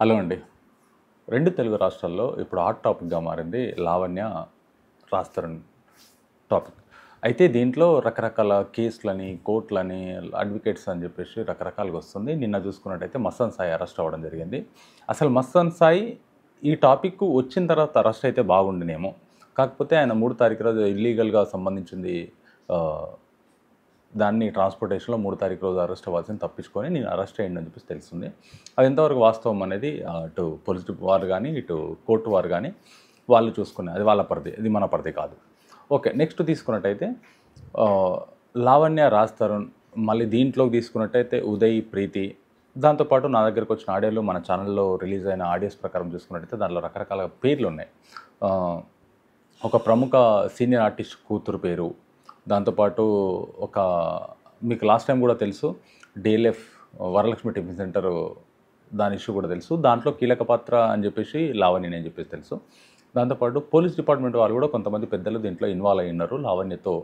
Hello అండి. 2 తెలుగు రాష్ట్రాల్లో ఇప్పుడు హాట్ టాపిక్‌గా మారింది లావణ్య, రాజ్ తరుణ్ టాపిక్. అయితే దీంట్లో రకరకాల కేసులని, కోర్ట్‌లని, అడ్వకేట్స్ అని చెప్పేసి రకరకాలుగా వస్తుంది. నిన్న చూసుకున్నట్టయితే మస్తాన్ సాయి అరెస్ట్ అవ్వడం జరిగింది. అసలు మస్తాన్ సాయి ఈ టాపిక్ వచ్చిన తర్వాత అరెస్ట్ అయితే బాగుండునేమో. కాకపోతే ఆయన 3 తారీఖు రోజు ఇల్లీగల్‌గా సంబంధించింది ఆహ్, దాన్ని ట్రాన్స్‌పోర్టేషన్‌లో 3 తారీఖు రోజు అరెస్ట్ అవ్వాల్సింది తప్పించుకొని నేను అరెస్ట్ అయ్యిండని చెప్పేసి తెలిసింది. అది ఎంతవరకు వాస్తవం అనేది అటు పోలీస్ వారు గానీ, ఇటు కోర్టు వారు గానీ వాళ్ళు చూసుకునే అది వాళ్ళ పరిధి. ఇది మన పరిధి కాదు. ఓకే. నెక్స్ట్ తీసుకున్నట్టయితే ఆహ్, లావణ్య, రాజ్ తరుణ్ మళ్ళీ దీంట్లోకి తీసుకున్నట్టయితే ఉదయ్, ప్రీతి దాంతో పాటు నా దగ్గరకొచ్చిన ఆడియోలు మన ఛానెల్‌లో రిలీజ్ అయిన ఆడియోస్ ప్రకారం చూసుకున్నట్టయితే దాంట్లో రకరకాల పేర్లున్నాయి. ఆహ్, ఒక ప్రముఖ సీనియర్ ఆర్టిస్ట్ కూతురు పేరు, దాంతోపాటు ఒక మీకు లాస్ట్ టైం కూడా తెలుసు డీఎల్ఎఫ్ వరలక్ష్మి టిఫిన్ సెంటర్ దాని ఇష్యూ కూడా తెలుసు. దాంట్లో కీలక పాత్ర అని చెప్పేసి లావణ్యనే అని చెప్పేసి తెలుసు. దాంతోపాటు పోలీస్ డిపార్ట్మెంట్ వాళ్ళు కూడా కొంతమంది పెద్దలు దీంట్లో ఇన్వాల్వ్ అయ్యి ఉన్నారు. లావణ్యతో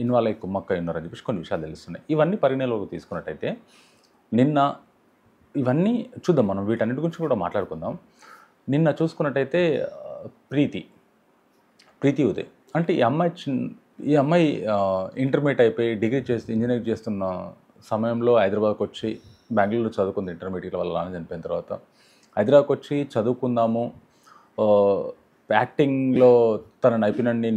ఇన్వాల్వ్ అయ్యి కుమ్మక్కై ఉన్నారని చెప్పేసి కొన్ని విషయాలు తెలుస్తున్నాయి. ఇవన్నీ పరిగణలోకి తీసుకున్నట్టయితే నిన్న ఇవన్నీ చూద్దాం, మనం వీటన్నిటి గురించి కూడా మాట్లాడుకుందాం. నిన్న చూసుకున్నట్టయితే ప్రీతి ఉదయ్ అంటే ఈ అమ్మాయి ఇంటర్మీడియేట్ అయిపోయి డిగ్రీ చేసి ఇంజనీరింగ్ చేస్తున్న సమయంలో హైదరాబాద్కి వచ్చి బెంగళూరులో చదువుకుంది. ఇంటర్మీడియట్ వాళ్ళ నాన్న చనిపోయిన తర్వాత హైదరాబాద్కి వచ్చి చదువుకుందాము, యాక్టింగ్లో తన నైపుణ్యాన్ని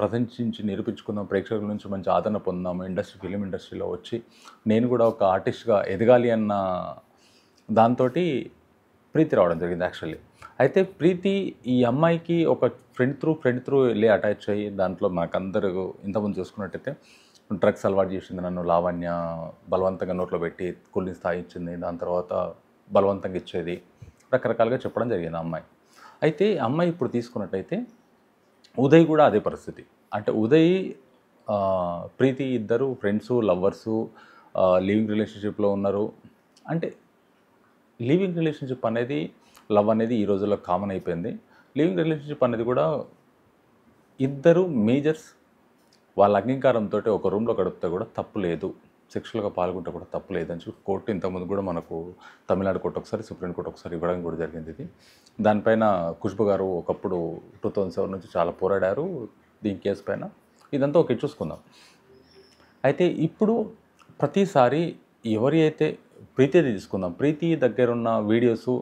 ప్రదర్శించి నిరూపించుకుందాం, ప్రేక్షకుల నుంచి మంచి ఆదరణ పొందాము, ఫిలిం ఇండస్ట్రీలో వచ్చి నేను కూడా ఒక ఆర్టిస్ట్గా ఎదగాలి అన్న దాంతోటి ప్రీతి రావడం జరిగింది యాక్చువల్లీ. అయితే ప్రీతి ఈ అమ్మాయికి ఒక ఫ్రెండ్ త్రూ వెళ్ళి అటాచ్ అయ్యి దాంట్లో మాకందరూ ఇంతకుముందు చూసుకున్నట్టయితే డ్రగ్స్ అలవాటు చేసింది నన్ను లావణ్య, బలవంతంగా నోట్లో పెట్టి కూల్ని తాగిచ్చింది, దాని తర్వాత బలవంతంగా ఇచ్చేది, రకరకాలుగా చెప్పడం జరిగింది ఆ అమ్మాయి. అయితే అమ్మాయి ఇప్పుడు తీసుకున్నట్టయితే ఉదయ్ కూడా అదే పరిస్థితి. అంటే ఉదయ్ ప్రీతి ఇద్దరు ఫ్రెండ్సు, లవ్వర్సు, లివింగ్ రిలేషన్షిప్లో ఉన్నారు. అంటే లివింగ్ రిలేషన్షిప్ అనేది, లవ్ అనేది ఈ రోజుల్లో కామన్ అయిపోయింది. లివింగ్ రిలేషన్షిప్ అనేది కూడా ఇద్దరు మేజర్స్ వాళ్ళ అంగీకారంతో ఒక రూమ్లో గడిపితే కూడా తప్పు లేదు, సెక్షువల్గా పాల్గొంటే కూడా తప్పు లేదని చెప్పి కోర్టు ఇంతకుముందు కూడా మనకు తమిళనాడు కోర్టు ఒకసారి, సుప్రీం కోర్టు ఒకసారి ఇవ్వడం కూడా జరిగింది. ఇది దానిపైన ఖుష్బు గారు ఒకప్పుడు 2007 నుంచి చాలా పోరాడారు దీని కేసు పైన. ఇదంతా ఓకే, చూసుకుందాం. అయితే ఇప్పుడు ప్రతిసారి ఎవరి అయితే ప్రీతిది తీసుకుందాం, ప్రీతి దగ్గరున్న వీడియోసు,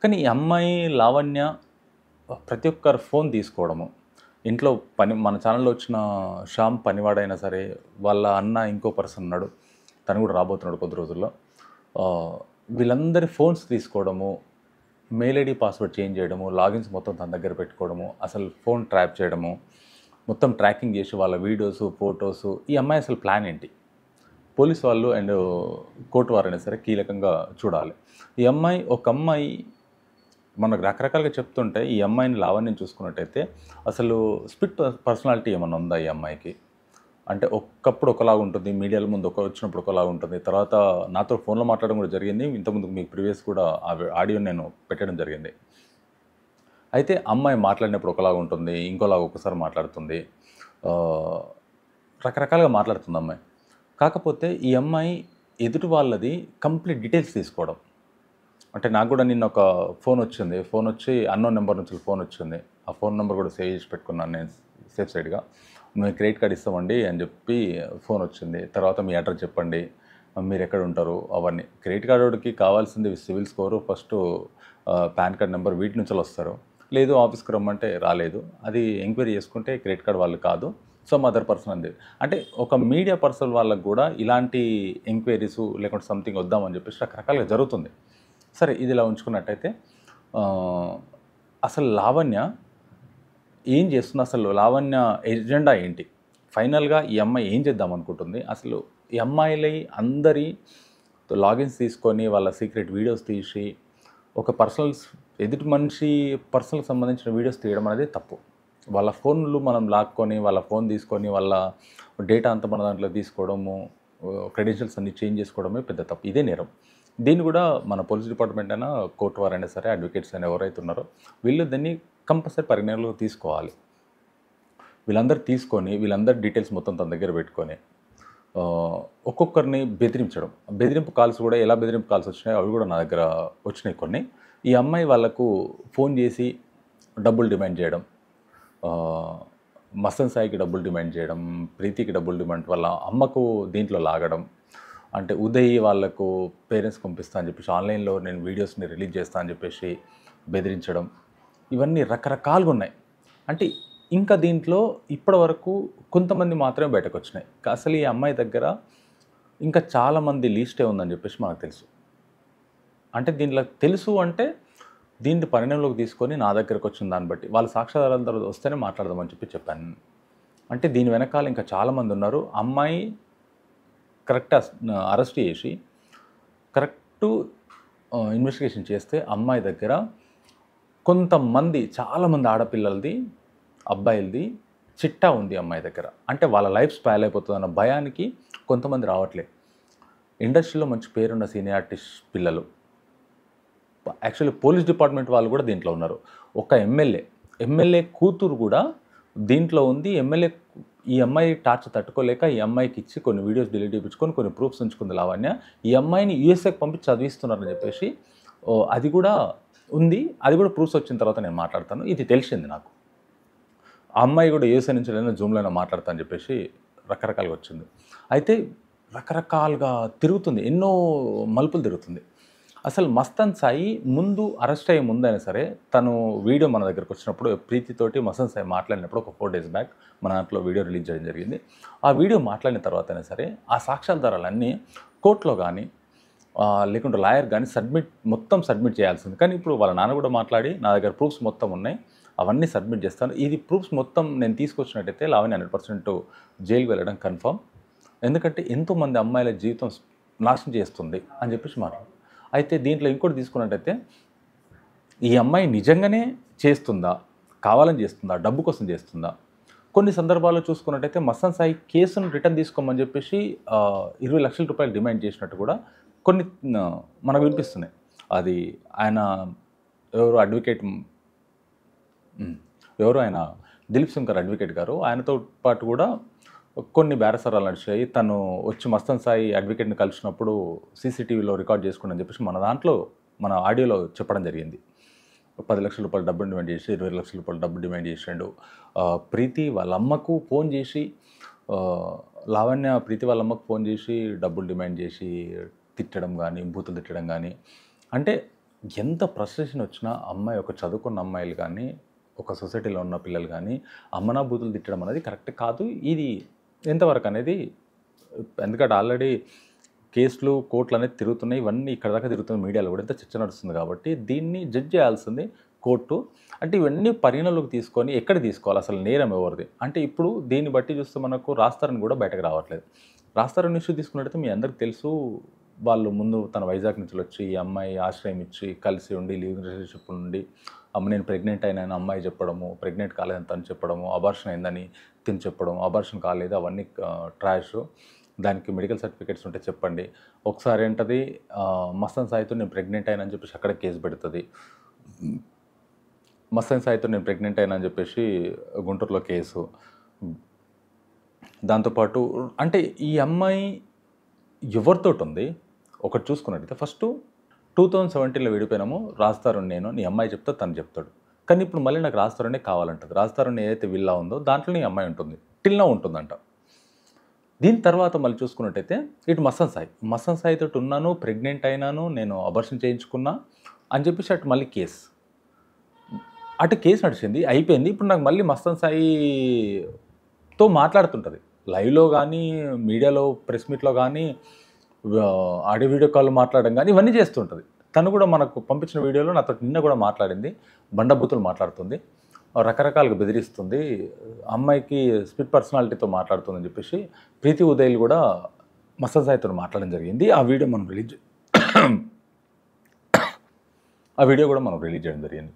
కానీ ఈ అమ్మాయి లావణ్య ప్రతి ఒక్కరు ఫోన్ తీసుకోవడము, ఇంట్లో మన ఛానల్లో వచ్చిన శ్యామ్ పనివాడైనా సరే, వాళ్ళ అన్న ఇంకో పర్సన్ ఉన్నాడు, తను కూడా రాబోతున్నాడు కొద్ది రోజుల్లో, వీళ్ళందరి ఫోన్స్ తీసుకోవడము, మెయిల్ ఐడి పాస్వర్డ్ చేంజ్ చేయడము, లాగిన్స్ మొత్తం తన దగ్గర పెట్టుకోవడము, అసలు ఫోన్ ట్రాప్ చేయడము, మొత్తం ట్రాకింగ్ చేసి వాళ్ళ వీడియోసు, ఫొటోసు. ఈ అమ్మాయి అసలు ప్లాన్ ఏంటి? పోలీస్ వాళ్ళు అండ్ కోర్టు వారైనా సరే కీలకంగా చూడాలి. ఈ అమ్మాయి ఒక అమ్మాయి మనకు రకరకాలుగా చెప్తుంటే ఈ అమ్మాయిని లావణ్యం చూసుకున్నట్టయితే అసలు స్ప్లిట్ పర్సనాలిటీ ఏమన్నా ఉందా ఈ అమ్మాయికి? అంటే ఒకప్పుడు ఒకలాగా ఉంటుంది, మీడియాల ముందు వచ్చినప్పుడు ఒకలాగా ఉంటుంది, తర్వాత నాతో ఫోన్లో మాట్లాడడం కూడా జరిగింది. ఇంతకుముందు మీకు ప్రీవియస్ కూడా ఆడియో నేను పెట్టడం జరిగింది. అయితే అమ్మాయి మాట్లాడినప్పుడు ఒకలాగా ఉంటుంది, ఇంకోలాగా ఒక్కసారి మాట్లాడుతుంది, రకరకాలుగా మాట్లాడుతుంది అమ్మాయి. కాకపోతే ఈ అమ్మాయి ఎదుటి వాళ్ళది కంప్లీట్ డీటెయిల్స్ తీసుకోవడం. అంటే నాకు కూడా నిన్న ఒక ఫోన్ వచ్చి అన్నోన్ నెంబర్ నుంచి ఫోన్ వచ్చింది. ఆ ఫోన్ నెంబర్ కూడా సేవ్ చేసి పెట్టుకున్నాను నేను సేఫ్ సైడ్గా. మేము క్రెడిట్ కార్డ్ ఇస్తామండి అని చెప్పి ఫోన్ వచ్చింది. తర్వాత మీ అడ్రస్ చెప్పండి, మీరు ఎక్కడ ఉంటారు, అవన్నీ. క్రెడిట్ కార్డుకి కావాల్సింది civil score, first pan card number, వీటి నుంచి వస్తారు. లేదు ఆఫీస్కి రమ్మంటే రాలేదు, అది ఎంక్వైరీ చేసుకుంటే క్రెడిట్ కార్డ్ వాళ్ళు కాదు, సమ్ అదర్ పర్సన్ అంది. అంటే ఒక మీడియా పర్సన్ వాళ్ళకు కూడా ఇలాంటి ఎంక్వైరీసు లేకుంటే సంథింగ్ వద్దామని చెప్పేసి రకరకాలుగా జరుగుతుంది. సరే, ఇది ఇలా ఉంచుకున్నట్టయితే అసలు లావణ్య ఏం చేస్తుంది? అసలు లావణ్య ఎజెండా ఏంటి? ఫైనల్గా ఈ అమ్మాయి ఏం చేద్దాం అనుకుంటుంది? అసలు ఈ అమ్మాయిలై అందరి లాగిన్స్ తీసుకొని వాళ్ళ సీక్రెట్ వీడియోస్ తీసి ఒక ఎదుటి మనిషి పర్సనల్కి సంబంధించిన వీడియోస్ తీయడం అనేది తప్పు. వాళ్ళ ఫోన్లు మనం లాక్కొని, వాళ్ళ ఫోన్ తీసుకొని, వాళ్ళ డేటా అంతా మన దాంట్లో తీసుకోవడము, క్రెడెన్షియల్స్ అన్ని చేంజ్ చేసుకోవడమే పెద్ద తప్పు. ఇదే నేరం. దీన్ని కూడా మన పోలీస్ డిపార్ట్మెంట్ అయినా, కోర్టు వారైనా సరే, అడ్వకేట్స్ అయినా ఎవరైతే ఉన్నారో వీళ్ళు దీన్ని కంపల్సరీ పరిగణనలోకి తీసుకోవాలి. వీళ్ళందరూ తీసుకొని వీళ్ళందరి డీటెయిల్స్ మొత్తం తన దగ్గర పెట్టుకొని ఒక్కొక్కరిని బెదిరించడం. బెదిరింపు కాల్స్ కూడా ఎలా బెదిరింపు కాల్స్ వచ్చినాయో అవి కూడా నా దగ్గర వచ్చినాయి కొన్ని. ఈ అమ్మాయి వాళ్ళకు ఫోన్ చేసి డబ్బులు డిమాండ్ చేయడం, మస్తన్ సాయికి డబ్బులు డిమాండ్ చేయడం, ప్రీతికి డబ్బులు డిమాండ్, వాళ్ళ అమ్మకు దీంట్లో లాగడం. అంటే ఉదయ్ వాళ్ళకు పేరెంట్స్ పంపిస్తా అని చెప్పేసి ఆన్లైన్లో నేను వీడియోస్ని రిలీజ్ చేస్తా అని చెప్పేసి బెదిరించడం, ఇవన్నీ రకరకాలుగా ఉన్నాయి. అంటే ఇంకా దీంట్లో ఇప్పటివరకు కొంతమంది మాత్రమే బయటకు వచ్చినాయి. అసలు ఈ అమ్మాయి దగ్గర ఇంకా చాలామంది లీస్టే ఉందని చెప్పేసి మనకు తెలుసు. అంటే దీంట్లో తెలుసు అంటే దీన్ని పరిణామంలోకి తీసుకొని నా దగ్గరకు వచ్చిన దాన్ని బట్టి వాళ్ళ సాక్ష్యాధారాల తర్వాత వస్తేనే మాట్లాడదామని చెప్పాను. అంటే దీని వెనకాల ఇంకా చాలామంది ఉన్నారు. అమ్మాయి కరెక్ట్ అరెస్ట్ చేసి కరెక్టు ఇన్వెస్టిగేషన్ చేస్తే అమ్మాయి దగ్గర కొంతమంది చాలామంది ఆడపిల్లలది అబ్బాయిలది చిట్టా ఉంది అమ్మాయి దగ్గర. అంటే వాళ్ళ లైఫ్ స్పాయిల్ అయిపోతుందన్న భయానికి కొంతమంది రావట్లే. ఇండస్ట్రీలో మంచి పేరున్న సీనియర్ ఆర్టిస్ట్ పిల్లలు, యాక్చువల్లీ పోలీస్ డిపార్ట్మెంట్ వాళ్ళు కూడా దీంట్లో ఉన్నారు. ఒక ఎమ్మెల్యే కూతురు కూడా దీంట్లో ఉంది. ఈ అమ్మాయి టార్చర్ తట్టుకోలేక ఈ అమ్మాయికి ఇచ్చి కొన్ని వీడియోస్ డిలీట్ చేయించుకొని కొన్ని ప్రూఫ్స్ ఉంచుకుంది లావణ్య. ఈ అమ్మాయిని యూఎస్ఏకి పంపించి చదివిస్తున్నారని చెప్పేసి అది కూడా ఉంది. అది కూడా ప్రూఫ్స్ వచ్చిన తర్వాత నేను మాట్లాడతాను. ఇది తెలిసింది నాకు. ఆ అమ్మాయి కూడా యూఎస్ఏ నుంచి ఏదైనా జూమ్లో మాట్లాడతా అని చెప్పేసి రకరకాలుగా వచ్చింది. అయితే రకరకాలుగా తిరుగుతుంది, ఎన్నో మలుపులు తిరుగుతుంది. అసలు మస్తన్ సాయి ముందు అరెస్ట్ అయ్యే ముందైనా సరే తను వీడియో మన దగ్గరకు వచ్చినప్పుడు ప్రీతితోటి మస్తన్ సాయి మాట్లాడినప్పుడు ఒక 4 days బ్యాక్ మన దాంట్లో వీడియో రిలీజ్ చేయడం జరిగింది. ఆ వీడియో మాట్లాడిన తర్వాత అయినా సరే ఆ సాక్ష్యాధారాలన్నీ కోర్టులో కానీ లేకుంటే లాయర్ కానీ మొత్తం సబ్మిట్ చేయాల్సింది. కానీ ఇప్పుడు వాళ్ళ నాన్న కూడా మాట్లాడి నా దగ్గర ప్రూఫ్స్ మొత్తం ఉన్నాయి, అవన్నీ సబ్మిట్ చేస్తాను. ఇది ప్రూఫ్స్ మొత్తం నేను తీసుకొచ్చినట్టయితే లావణ్య 100% జైలుకి వెళ్ళడం కన్ఫర్మ్. ఎందుకంటే ఎంతోమంది అమ్మాయిల జీవితం నాశనం చేస్తుంది అని చెప్పేసి మాట్లాడు. అయితే దీంట్లో ఇంకోటి తీసుకున్నట్టయితే ఈ అమ్మాయి నిజంగానే చేస్తుందా, కావాలని చేస్తుందా, డబ్బు కోసం చేస్తుందా? కొన్ని సందర్భాల్లో చూసుకున్నట్టయితే మస్తన్ సాయి కేసును రిటర్న్ తీసుకోమని చెప్పేసి 20 లక్షల రూపాయలు డిమాండ్ చేసినట్టు కూడా కొన్ని మనకు వినిపిస్తున్నాయి. అది ఆయన ఆయన దిలీప్ శంకర్ అడ్వకేట్ గారు, ఆయనతో పాటు కూడా కొన్ని బేరసారాలు నడిచాయి. తను వచ్చి మస్తన్ సాయి అడ్వకేట్ని కలిసినప్పుడు సీసీటీవీలో రికార్డ్ చేసుకుని చెప్పేసి మన ఆడియోలో చెప్పడం జరిగింది. 10 లక్షల రూపాయలు డబ్బు డిమాండ్ చేసి 20 లక్షల రూపాయలు డబ్బు డిమాండ్ చేసిండు. ప్రీతి వాళ్ళ అమ్మకు ఫోన్ చేసి లావణ్య ప్రీతి వాళ్ళ అమ్మకు ఫోన్ చేసి డబ్బులు డిమాండ్ చేసి తిట్టడం కానీ, బూతులు తిట్టడం కానీ, అంటే ఎంత ఫ్రస్ట్రేషన్ వచ్చినా అమ్మాయి, ఒక చదువుకున్న అమ్మాయిలు కానీ, ఒక సొసైటీలో ఉన్న పిల్లలు కానీ అమ్మనా బూతులు తిట్టడం అనేది కరెక్ట్ కాదు. ఇది ఎంతవరకు అనేది, ఎందుకంటే ఆల్రెడీ కేసులు కోర్టులు అనేది తిరుగుతున్నాయి, ఇవన్నీ ఇక్కడ దాకా తిరుగుతున్నాయి, మీడియాలో కూడా ఎంత చర్చ నడుస్తుంది. కాబట్టి దీన్ని జడ్జ్ చేయాల్సింది కోర్టు. అంటే ఇవన్నీ పరిగణలోకి తీసుకొని ఎక్కడ తీసుకోవాలి, అసలు నేరం ఎవరిది అంటే ఇప్పుడు దీన్ని బట్టి చూస్తే మనకు రాస్తారని కూడా బయటకు రావట్లేదు. రాస్తారని ఇష్యూ తీసుకున్నట్టయితే మీ అందరికి తెలుసు, వాళ్ళు ముందు తన వైజాగ్ నుంచి వచ్చి ఈ అమ్మాయి ఆశ్రయం ఇచ్చి కలిసి ఉండి లివింగ్ రిలేషన్షిప్ నుండి నేను ప్రెగ్నెంట్ అయిన అమ్మాయి చెప్పడము, ప్రెగ్నెంట్ కాలేదని తను చెప్పడము, అబార్షన్ అయిందని తిని చెప్పడం, అబార్షన్ కాలేదు అవన్నీ ట్రాష్, దానికి మెడికల్ సర్టిఫికేట్స్ ఉంటే చెప్పండి. ఒకసారి ఏంటది మస్తన్ సాయితో నేను ప్రెగ్నెంట్ అయినా అని చెప్పేసి అక్కడ కేసు పెడుతుంది. మస్తన్ సాయితో నేను ప్రెగ్నెంట్ అయినా అని చెప్పేసి గుంటూరులో కేసు. దాంతోపాటు అంటే ఈ అమ్మాయి ఎవరితోటి ఉంది ఒకటి చూసుకున్నట్టయితే ఫస్ట్ 2017లో విడిపోయినాము, రాస్తారుని నేను, నీ అమ్మాయి చెప్తా తను చెప్తాడు. కానీ ఇప్పుడు మళ్ళీ నాకు రాస్తారునే కావాలంటుంది. రాస్తారుని ఏదైతే విల్లా ఉందో దాంట్లో నీ అమ్మాయి ఉంటుంది, టిల్నా ఉంటుందంట. దీని తర్వాత మళ్ళీ చూసుకున్నట్టయితే ఇటు మస్తన్ సాయితో ఉన్నాను, ప్రెగ్నెంట్ అయినాను, నేను అబార్షన్ చేయించుకున్నా అని చెప్పేసి అటు మళ్ళీ కేసు నడిచింది, అయిపోయింది. ఇప్పుడు నాకు మళ్ళీ మస్తన్ సాయితో మాట్లాడుతుంటుంది లైవ్లో కానీ, మీడియాలో ప్రెస్ మీట్లో కానీ, ఆడియో వీడియో కాల్ మాట్లాడడం కానీ ఇవన్నీ చేస్తుంటుంది. తను కూడా మనకు పంపించిన వీడియోలో నాతో నిన్న కూడా మాట్లాడింది, బండబూతులు మాట్లాడుతుంది, రకరకాలుగా బెదిరిస్తుంది, అమ్మాయికి స్పిట్ పర్సనాలిటీతో మాట్లాడుతుందని చెప్పేసి ప్రీతి ఉదయ్ కూడా మస్తన్ సాయితో మాట్లాడడం జరిగింది. ఆ వీడియో కూడా మనం రిలీజ్ చేయడం జరిగింది.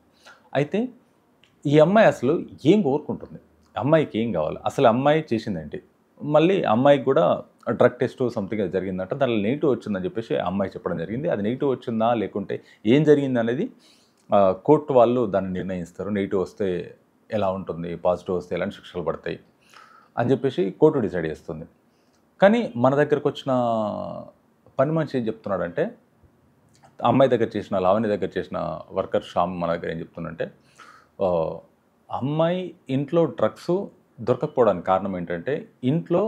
అయితే ఈ అమ్మాయి అసలు ఏం కోరుకుంటుంది, అమ్మాయికి ఏం కావాలి, అసలు అమ్మాయి చేసిందేంటి, మళ్ళీ అమ్మాయికి కూడా డ్రగ్ టెస్ట్ సంథింగ్ జరిగిందంట, దానిలో నెగిటివ్ వచ్చిందని చెప్పేసి అమ్మాయి చెప్పడం జరిగింది. అది నెగిటివ్ వచ్చిందా లేకుంటే ఏం జరిగింది అనేది కోర్టు వాళ్ళు దాన్ని నిర్ణయిస్తారు. నెగిటివ్ వస్తే ఎలా ఉంటుంది, పాజిటివ్ వస్తే ఎలాంటి శిక్షలు పడతాయి అని చెప్పేసి కోర్టు డిసైడ్ చేస్తుంది. కానీ మన దగ్గరకొచ్చిన పని మనిషి ఏం చెప్తున్నాడంటే, అమ్మాయి దగ్గర చేసిన, లావణ్య దగ్గర చేసిన వర్కర్ శ్యామ్ మన దగ్గర ఏం చెప్తుండంటే, ఆహ్, అమ్మాయి ఇంట్లో డ్రగ్స్ దొరకకపోవడానికి కారణం ఏంటంటే, ఇంట్లో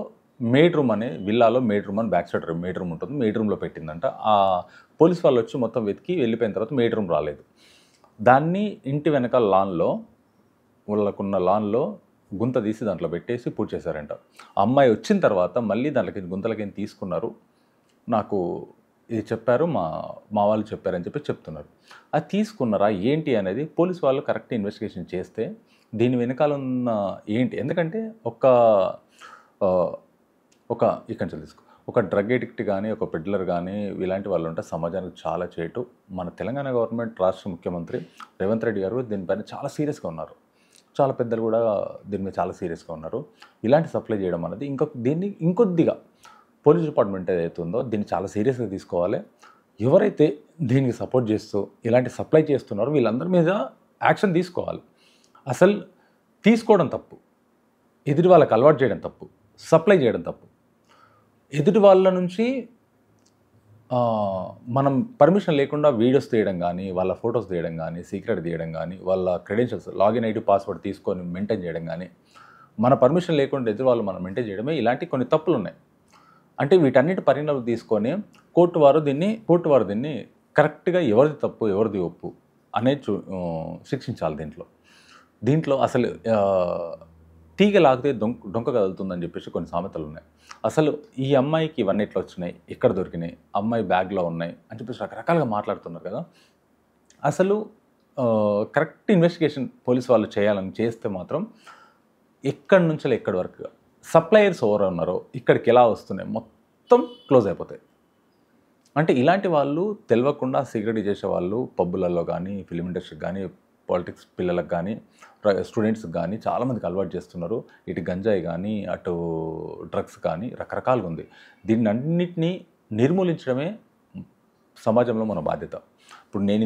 మెయిడ్ రూమ్ అనే విల్లాలో మెయిడ్ రూమ్ అని బ్యాక్ సైడ్ మెయిడ్ రూమ్ ఉంటుంది. మెయిడ్ రూమ్‌లో పెట్టిందంట. పోలీస్ వాళ్ళొచ్చి మొత్తం వెతికి వెళ్ళిపోయిన తర్వాత మెయిడ్ రూమ్ రాలేదు. దాన్ని ఇంటి వెనకాల లాన్‌లో వాళ్ళకున్న లాన్‌లో గుంత తీసి దాంట్లో పెట్టేసి పూడ్చేశారంట. చేశారంట. ఆ అమ్మాయి వచ్చిన తర్వాత మళ్ళీ దాంట్లోకి గుంతలకేం తీసుకున్నారు. నాకు ఇది చెప్పారు, మా వాళ్ళు చెప్పారని చెప్పి చెప్తున్నారు. అది తీసుకున్నారా ఏంటి అనేది పోలీస్ వాళ్ళు కరెక్ట్ ఇన్వెస్టిగేషన్ చేస్తే దీని వెనకాల ఉన్న ఏంటి, ఎందుకంటే ఆహ్, ఇక్కడి నుంచి తీసుకో, ఒక డ్రగ్ ఎడిక్ట్ కానీ, ఒక పెడ్లర్ కానీ ఇలాంటి వాళ్ళు ఉంటే సమాజానికి చాలా చేటు. మన తెలంగాణ గవర్నమెంట్ రాష్ట్ర ముఖ్యమంత్రి రేవంత్ రెడ్డి గారు దీనిపైన చాలా సీరియస్గా ఉన్నారు. చాలా పెద్దలు కూడా దీని మీద చాలా సీరియస్గా ఉన్నారు. ఇలాంటి సప్లై చేయడం అనేది దీన్ని ఇంకొద్దిగా పోలీస్ డిపార్ట్మెంట్ ఏదైతే ఉందో దీన్ని చాలా సీరియస్గా తీసుకోవాలి. ఎవరైతే దీనికి సపోర్ట్ చేస్తూ ఇలాంటి సప్లై చేస్తున్నారో వీళ్ళందరి మీద యాక్షన్ తీసుకోవాలి. అసలు తీసుకోవడం తప్పు, ఎదుటి వాళ్ళకి అలవాటు చేయడం తప్పు, సప్లై చేయడం తప్పు. ఎదుటి వాళ్ళ నుంచి మనం పర్మిషన్ లేకుండా వీడియోస్ తీయడం కానీ, వాళ్ళ ఫొటోస్ తీయడం కానీ, సీక్రెట్ తీయడం కానీ, వాళ్ళ క్రెడెన్షియల్స్ లాగిన్ ఐడి పాస్వర్డ్ తీసుకొని మెయింటైన్ చేయడం కానీ, మన పర్మిషన్ లేకుండా ఎదురు వాళ్ళు మనం మెయింటైన్ చేయడమే ఇలాంటి కొన్ని తప్పులు ఉన్నాయి. అంటే వీటన్నిటి పరిణామాలు తీసుకొని కోర్టు వారు దీన్ని కరెక్ట్గా ఎవరిది తప్పు ఎవరిది ఒప్పు అనేది శిక్షించాలి. దీంట్లో అసలు తీగ లాగితే డొంక కదులుతుందని చెప్పేసి కొన్ని సామెతలు ఉన్నాయి. అసలు ఈ అమ్మాయికి ఇవన్నీ ఎట్లా వచ్చినాయి, ఎక్కడ దొరికినాయి, అమ్మాయి బ్యాగ్లో ఉన్నాయి అని చెప్పేసి రకరకాలుగా మాట్లాడుతున్నారు కదా. అసలు కరెక్ట్ ఇన్వెస్టిగేషన్ పోలీస్ వాళ్ళు చేయాలని చేస్తే మాత్రం ఎక్కడి నుంచి ఎక్కడి వరకు సప్లయర్స్ ఎవరు ఉన్నారో ఇక్కడికి ఎలా వస్తున్నాయి మొత్తం క్లోజ్ అయిపోతాయి. అంటే ఇలాంటి వాళ్ళు తెలియకుండా సిగరెట్ చేసేవాళ్ళు పబ్బులలో కానీ, ఫిలిం ఇండస్ట్రీకి కానీ, పాలిటిక్స్ పిల్లలకు కానీ, స్టూడెంట్స్కి కానీ చాలామందికి అలవాటు చేస్తున్నారు. ఇటు గంజాయి కానీ, అటు డ్రగ్స్ కానీ రకరకాలుగా ఉంది. దీన్ని అన్నిటినీ నిర్మూలించడమే సమాజంలో మన బాధ్యత. ఇప్పుడు నేను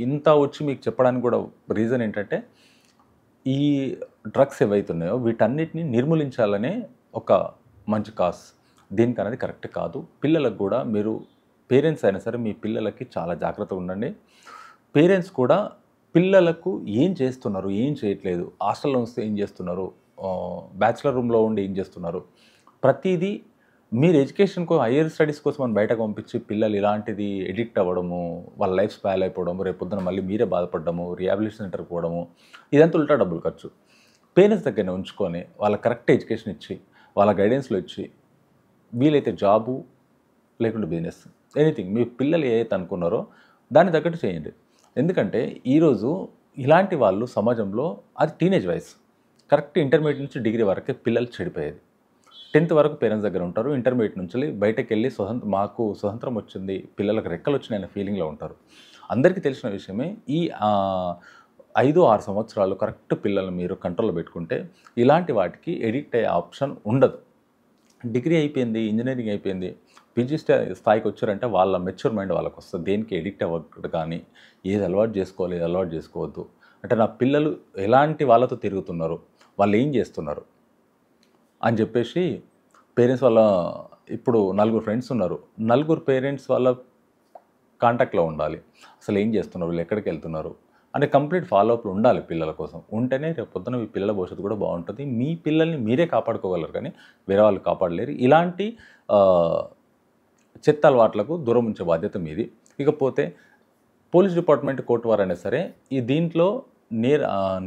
ఇంత వచ్చి మీకు చెప్పడానికి కూడా రీజన్ ఏంటంటే, ఈ డ్రగ్స్ ఏవైతున్నాయో వీటన్నిటిని నిర్మూలించాలనే ఒక మంచి కాజ్. దీనికి అనేది కరెక్ట్ కాదు. పిల్లలకు కూడా మీరు పేరెంట్స్ అయినా సరే మీ పిల్లలకి చాలా జాగ్రత్తగా ఉండండి. పేరెంట్స్ కూడా పిల్లలకు ఏం చేస్తున్నారు, ఏం చేయట్లేదు, హాస్టల్లో వస్తే ఏం చేస్తున్నారు, బ్యాచిలర్ రూమ్లో ఉండి ఏం చేస్తున్నారు, ప్రతిదీ మీరు ఎడ్యుకేషన్కు హయ్యర్ స్టడీస్ కోసం మనం బయటకు పంపించి పిల్లలు ఇలాంటిది ఎడిక్ట్ అవ్వడము, వాళ్ళ లైఫ్ స్పాయిల్ అయిపోవడము, రేపు పొద్దున మళ్ళీ మీరే బాధపడము, రిహాబిలిటేషన్ సెంటర్కి పోవడము, ఇదంతా ఉల్టా డబ్బులు ఖర్చు. పేరెంట్స్ దగ్గరనే ఉంచుకొని వాళ్ళ కరెక్ట్ ఎడ్యుకేషన్ ఇచ్చి వాళ్ళ గైడెన్స్లో ఇచ్చి వీలైతే జాబు లేకుంటే బిజినెస్ ఎనీథింగ్ మీ పిల్లలు ఏదైతే అనుకున్నారో దాన్ని తగ్గట్టు చేయండి. ఎందుకంటే ఈరోజు ఇలాంటి వాళ్ళు సమాజంలో అది టీనేజ్ వయసు, కరెక్ట్ ఇంటర్మీడియట్ నుంచి డిగ్రీ వరకే పిల్లలు చెడిపోయేది. 10th వరకు పేరెంట్స్ దగ్గర ఉంటారు. ఇంటర్మీడియట్ నుంచి బయటకు వెళ్ళి మాకు స్వతంత్రం వచ్చింది, పిల్లలకు రెక్కలు వచ్చినాయనే ఫీలింగ్లో ఉంటారు. అందరికీ తెలిసిన విషయమే. ఈ 5-6 సంవత్సరాలు కరెక్ట్ పిల్లల్ని మీరు కంట్రోల్లో పెట్టుకుంటే ఇలాంటి వాటికి ఎడిక్ట్ అయ్యే ఆప్షన్ ఉండదు. డిగ్రీ అయిపోయింది, ఇంజనీరింగ్ అయిపోయింది, పీజీ స్థాయికి వచ్చారంటే వాళ్ళ మెచ్యూర్ మైండ్ వాళ్ళకి వస్తుంది. దేనికి ఎడిక్ట్ అవ్వకూడదు కానీ ఏది అలవాటు చేసుకోవాలి, ఏది అలవాటు చేసుకోవద్దు. అంటే నా పిల్లలు ఎలాంటి వాళ్ళతో తిరుగుతున్నారు, వాళ్ళు ఏం చేస్తున్నారు అని చెప్పేసి పేరెంట్స్ వాళ్ళ ఇప్పుడు 4 ఫ్రెండ్స్ ఉన్నారు, 4 పేరెంట్స్ వాళ్ళ కాంటాక్ట్లో ఉండాలి. అసలు ఏం చేస్తున్నారు, వీళ్ళు ఎక్కడికి వెళ్తున్నారు అంటే కంప్లీట్ ఫాలోఅప్లు ఉండాలి పిల్లల కోసం. ఉంటేనే రేపు పొద్దున మీ పిల్లల భవిష్యత్తు కూడా బాగుంటుంది. మీ పిల్లల్ని మీరే కాపాడుకోగలరు కానీ వేరే వాళ్ళు కాపాడలేరు. ఇలాంటి చెత్త అలవాట్లకు దూరం ఉంచే బాధ్యత మీది. ఇకపోతే పోలీస్ డిపార్ట్మెంట్, కోర్టు వారైనా సరే ఈ దీంట్లో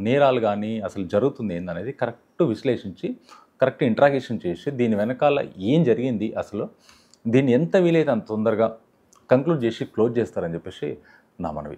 నేరాలు కానీ అసలు జరుగుతుంది ఏందనేది కరెక్ట్ విశ్లేషించి కరెక్ట్ ఇంట్రాగేషన్ చేసి దీని వెనకాల ఏం జరిగింది, అసలు దీన్ని ఎంత వీలైతే అంత తొందరగా కంక్లూడ్ చేసి క్లోజ్ చేస్తారని చెప్పేసి నా మనవి.